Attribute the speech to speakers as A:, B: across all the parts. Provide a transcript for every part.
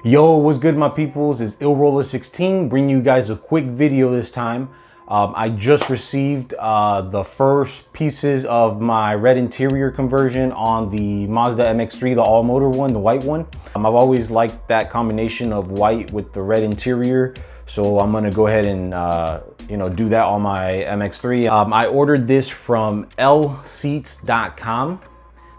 A: Yo, what's good, my peoples? It's IllRoller16 bringing you guys a quick video this time. I just received the first pieces of my red interior conversion on the Mazda Mx3, the all-motor one, the white one. I've always liked that combination of white with the red interior, so I'm gonna go ahead and do that on my Mx3. I ordered this from lseats.com.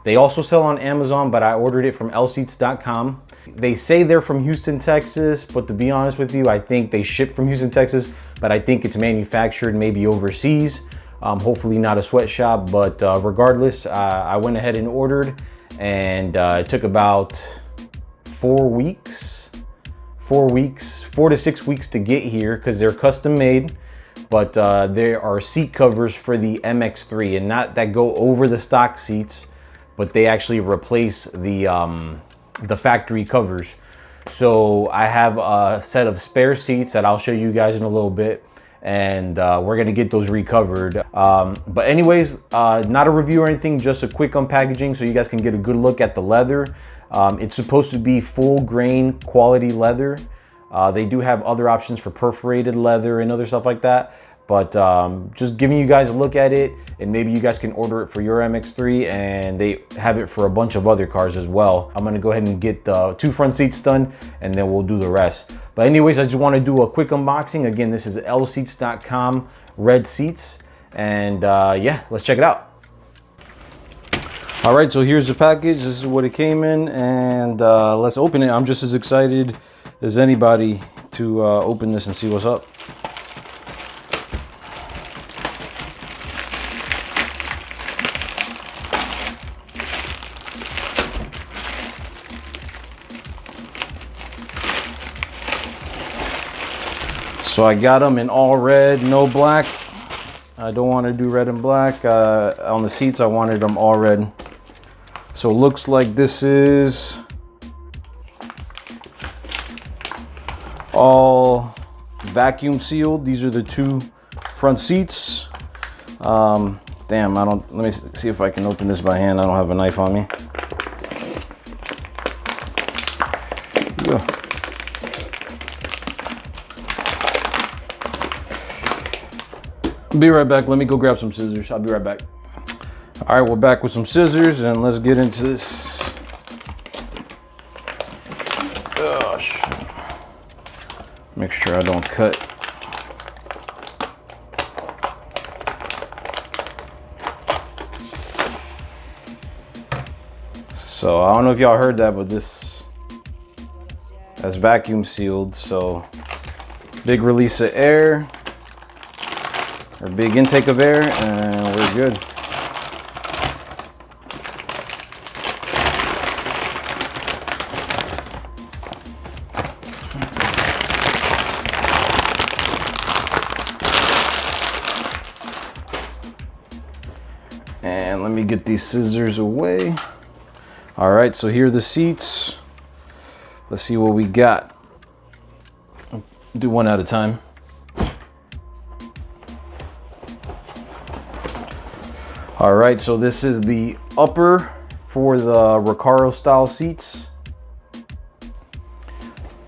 A: They also sell on Amazon, but I ordered it from lseats.com. They say they're from Houston, Texas, but to be honest with you, I think they ship from Houston, Texas, but I think it's manufactured maybe overseas. Hopefully not a sweatshop, but regardless, I went ahead and ordered, and it took about 4 to 6 weeks to get here because they're custom made. But there are seat covers for the MX3, and not that go over the stock seats, but they actually replace the factory covers. So I have a set of spare seats that I'll show you guys in a little bit, and we're gonna get those recovered. But anyways, not a review or anything, just a quick unpackaging so you guys can get a good look at the leather. It's supposed to be full grain quality leather. They do have other options for perforated leather and other stuff like that, but just giving you guys a look at it, and maybe you guys can order it for your MX3, and they have it for a bunch of other cars as well. I'm gonna go ahead and get the 2 front seats done, and then we'll do the rest. But anyways, I just want to do a quick unboxing. Again, this is lseats.com red seats, and yeah, let's check it out. All right, so here's the package. This is what it came in, and let's open it. I'm just as excited as anybody to open this and see what's up. So I got them in all red, no black. I don't want to do red and black. On the seats, I wanted them all red. So it looks like this is all vacuum sealed. These are the 2 front seats. Damn, let me see if I can open this by hand. I don't have a knife on me. Yeah. Be right back. Let me go grab some scissors. I'll be right back. All right, we're back with some scissors, and let's get into this. Gosh. Make sure I don't cut. So I don't know if y'all heard that, but that's vacuum sealed. So big release of air, or big intake of air, and we're good. And let me get these scissors away. All right, so here are the seats. Let's see what we got. Do one at a time. All right, so this is the upper for the Recaro style seats.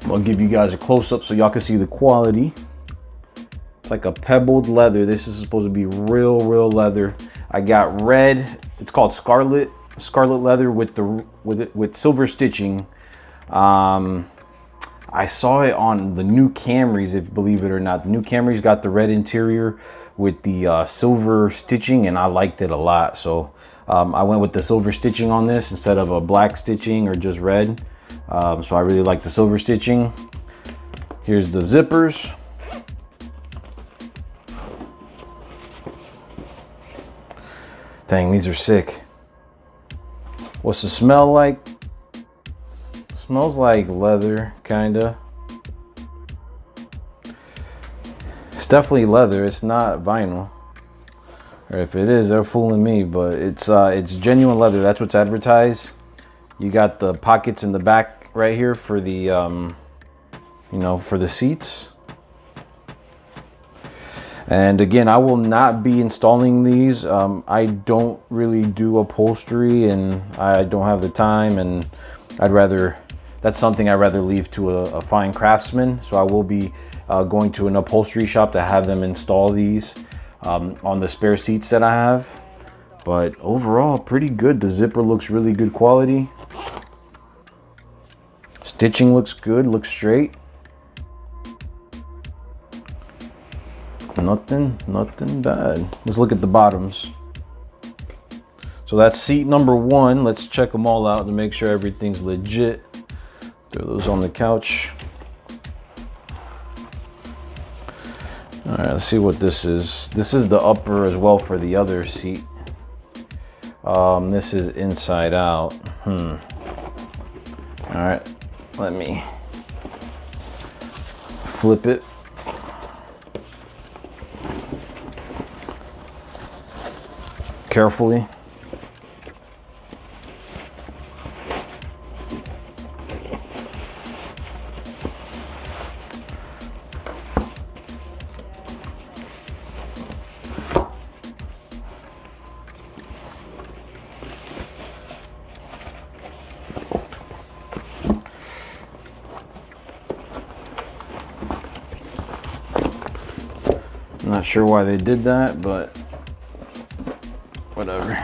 A: I'll give you guys a close-up so y'all can see the quality. It's like a pebbled leather. This is supposed to be real leather. I got red. It's called scarlet leather with silver stitching. I saw it on the new Camrys, if believe it or not. The new Camrys got the red interior with the silver stitching, and I liked it a lot. So I went with the silver stitching on this instead of a black stitching or just red. So I really like the silver stitching. Here's the zippers. Dang, these are sick. What's the smell like? Smells like leather, kinda. It's definitely leather. It's not vinyl, or if it is, they're fooling me. But it's genuine leather. That's what's advertised. You got the pockets in the back right here for the for the seats. And again, I will not be installing these. I don't really do upholstery, and I don't have the time, and that's something I'd rather leave to a fine craftsman. So I will be going to an upholstery shop to have them install these on the spare seats that I have. But overall, pretty good. The zipper looks really good quality. Stitching looks good, looks straight. Nothing bad. Let's look at the bottoms. So that's seat number 1. Let's check them all out to make sure everything's legit. Throw those on the couch. All right, let's see what this is. This is the upper as well for the other seat. This is inside out. All right, let me flip it. Carefully. Not sure why they did that, but whatever.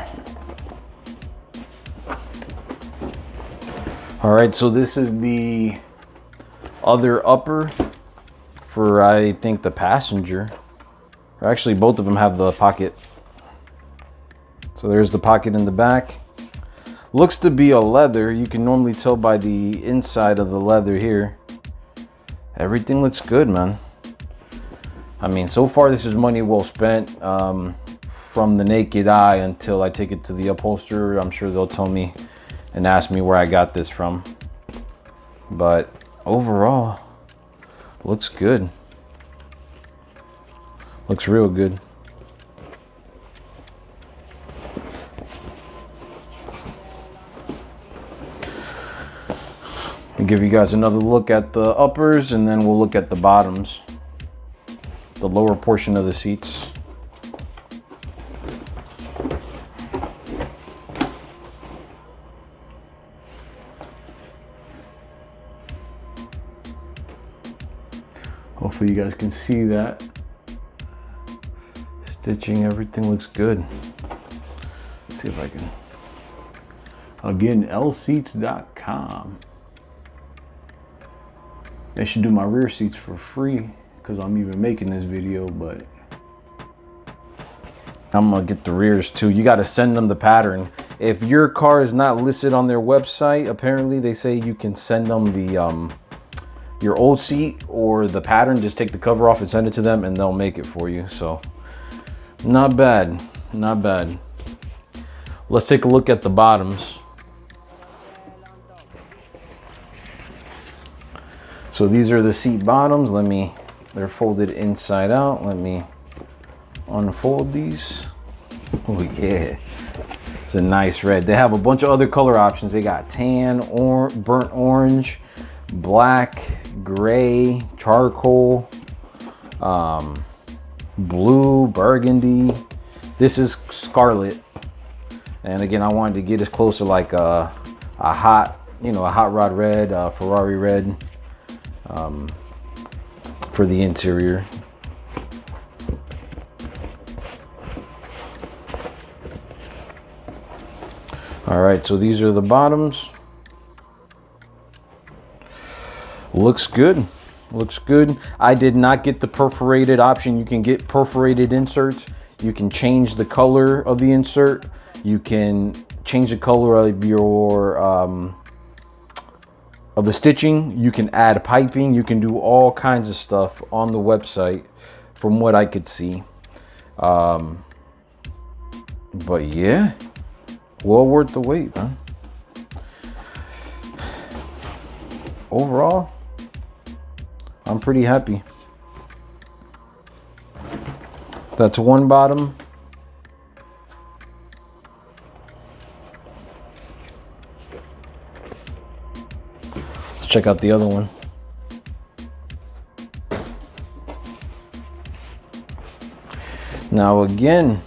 A: All right, so this is the other upper for, I think, the passenger. Or actually, both of them have the pocket. So there's the pocket in the back. Looks to be a leather. You can normally tell by the inside of the leather here. Everything looks good, man. I mean, so far this is money well spent. From the naked eye until I take it to the upholsterer, I'm sure they'll tell me and ask me where I got this from. But overall, looks good. Looks real good. I'll give you guys another look at the uppers, and then we'll look at the bottoms, the lower portion of the seats. Hopefully you guys can see that. Stitching, everything looks good. Let's see if I can. Again, lseats.com. They should do my rear seats for free because I'm even making this video, but I'm gonna get the rears too. You gotta send them the pattern. If your car is not listed on their website, apparently they say you can send them the your old seat or the pattern. Just take the cover off and send it to them and they'll make it for you. So not bad, not bad. Let's take a look at the bottoms. So these are the seat bottoms. They're folded inside out. Let me unfold these. Oh yeah, it's a nice red. They have a bunch of other color options. They got tan, burnt orange, black, gray, charcoal, blue, burgundy. This is scarlet. And again, I wanted to get as close to like a hot rod red, Ferrari red, for the interior. All right, so these are the bottoms. Looks good. Looks good. I did not get the perforated option. You can get perforated inserts. You can change the color of the insert. You can change the color of your of the stitching. You can add piping. You can do all kinds of stuff on the website from what I could see. But yeah, well worth the wait, man. Overall, I'm pretty happy. That's one bottom. Let's check out the other one. Now again,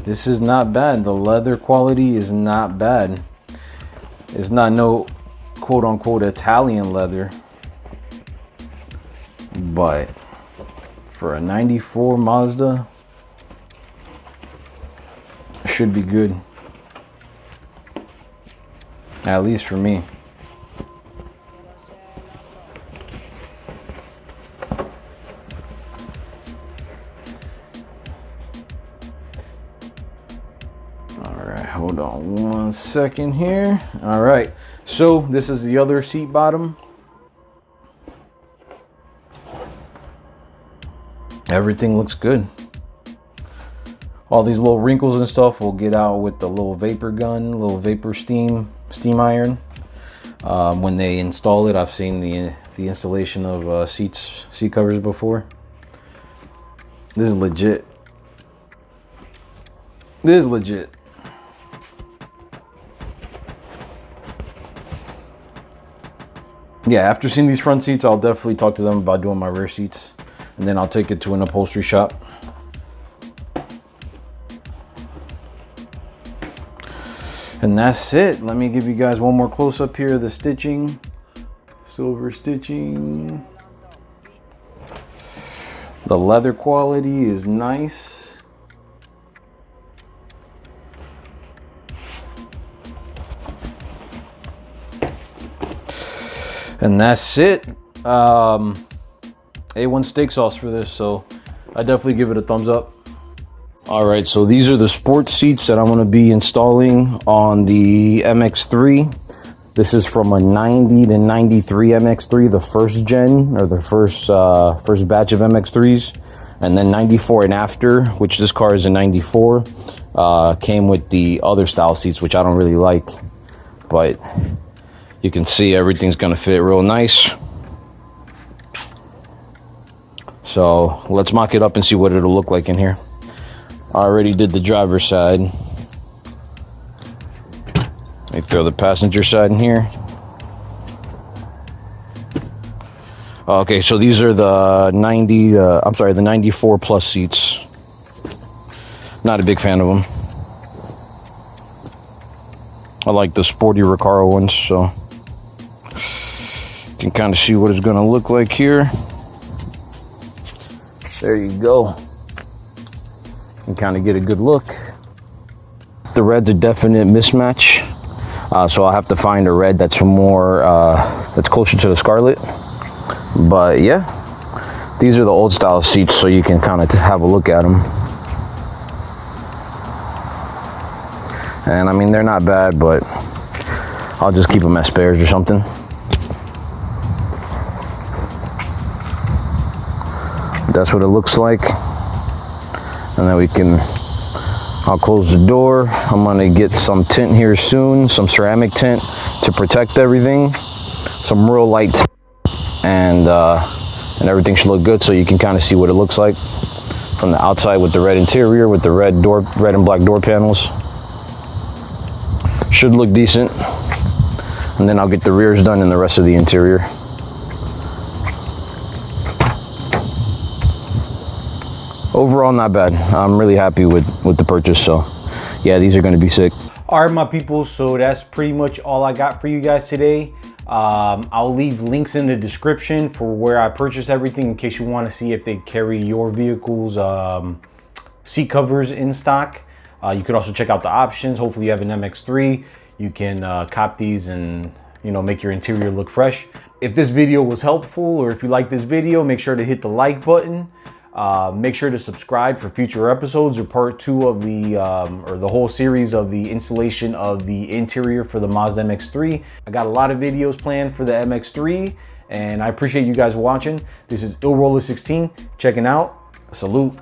A: this is not bad. The leather quality is not bad. It's not no quote unquote Italian leather, but for a 94 Mazda, it should be good. At least for me. Hold on 1 second here. All right, so this is the other seat bottom. Everything looks good. All these little wrinkles and stuff will get out with the little vapor gun, little vapor steam iron. When they install it, I've seen the installation of seat covers before. This is legit. This is legit. Yeah, after seeing these front seats, I'll definitely talk to them about doing my rear seats, and then I'll take it to an upholstery shop. And that's it. Let me give you guys one more close up here of the stitching. Silver stitching. The leather quality is nice. And that's it. A1 steak sauce for this, so I definitely give it a thumbs up. All right, so these are the sports seats that I'm going to be installing on the MX3. This is from a 90 to 93 MX3, the first gen, or the first batch of MX3s. And then 94 and after, which this car is a 94, came with the other style seats, which I don't really like. But you can see everything's going to fit real nice. So let's mock it up and see what it'll look like in here. I already did the driver's side. Let me throw the passenger side in here. Okay, so these are the 94 plus seats. Not a big fan of them. I like the sporty Recaro ones, so you can kind of see what it's going to look like here. There you go. And kind of get a good look. The red's a definite mismatch, so I'll have to find a red that's more that's closer to the Scarlet. But yeah, these are the old style seats, so you can kind of have a look at them. And I mean, they're not bad, but I'll just keep them as spares or something. That's what it looks like. And then I'll close the door. I'm gonna get some tint here soon, some ceramic tint to protect everything. Some real light tint. And everything should look good, so you can kind of see what it looks like from the outside with the red interior, with the red and black door panels. Should look decent. And then I'll get the rears done and the rest of the interior. Overall, not bad. I'm really happy with the purchase, so yeah, these are going to be sick. All right, my people, so that's pretty much all I got for you guys today. I'll leave links in the description for where I purchased everything in case you want to see if they carry your vehicle's seat covers in stock. You could also check out the options. Hopefully you have an MX3. You can cop these and, you know, make your interior look fresh. If this video was helpful, or if you like this video, make sure to hit the like button. Make sure to subscribe for future episodes or part 2 of the or the whole series of the installation of the interior for the Mazda Mx3. I got a lot of videos planned for the MX3, and I appreciate you guys watching. This is IllRoller16 checking out. Salute.